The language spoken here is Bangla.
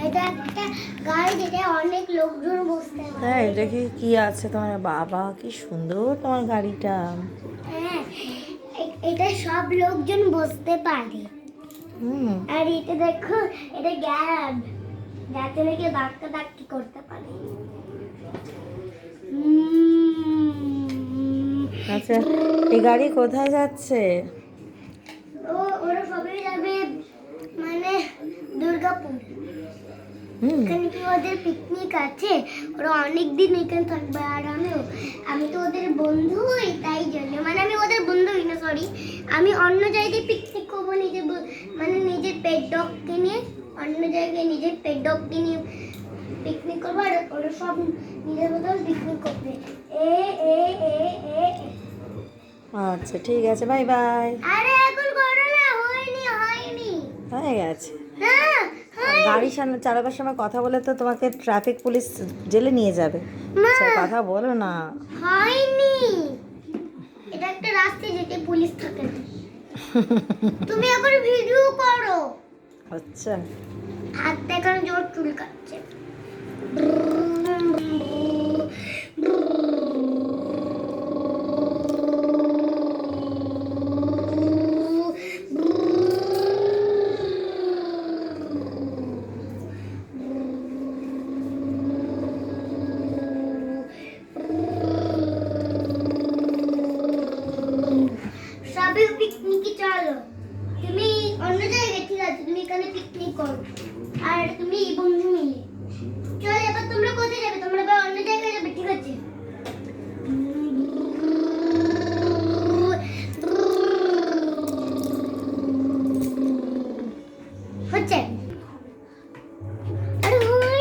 এটা একটা গাড়ি যেটা অনেক লোকজন বসতে পারে। হ্যাঁ, এটা কি আছে তোমার? বাবা কি সুন্দর তোমার গাড়িটা। হ্যাঁ, এটা সব লোকজন বসতে পারে। হুম। আর এটা দেখো, এটা গ্যাব, যাতে নাকি ধাক্কা ধাক্কি করতে পারে। আচ্ছা, এই গাড়ি কোথায় যাচ্ছে? ওরা সবাই যাবে মানে দুর্গাপুর। হুম। এখানে কি ওদের পিকনিক আছে, ওরা অনেক দিন এখানে থাকবে। আর আমি তো ওদের বন্ধু হই, তাই জন্য মানে আমি ওদের বন্ধু হই না, সরি, আমি অন্য জায়গায় পিকনিক করবো মানে নিজের পেট ডগকে নিয়ে অন্য জায়গায় নিজের পেট ডগকে নিয়ে পিকনিক করবো। আর ওরা সব নিজের মতন পিকনিক করবে। এ এ এ এ এ। আচ্ছা ঠিক আছে, বাই বাই। আরে এখন করো না, হয়নি হয়ে গেছে। না, গাড়ির সামনে চালাবার সময় কথা বলে তো তোমাকে ট্রাফিক পুলিশ জেলে নিয়ে যাবে। মা আচ্ছা, কথা বলো না। হয়নি। এটা একটা রাস্তা যেতে পুলিশ থাকে না। তুমি এখন ভিডিও করো। আচ্ছা। হাতটা এখন জোর চুল কাটছে। সবাই পিকনিকে চলো। তুমি অন্য জায়গায়, ঠিক আছে, তুমি এখানে পিকনিক করো। আর তুমি বন্ধু মিলে চলো। এবার তোমরা কোথায় যাবে?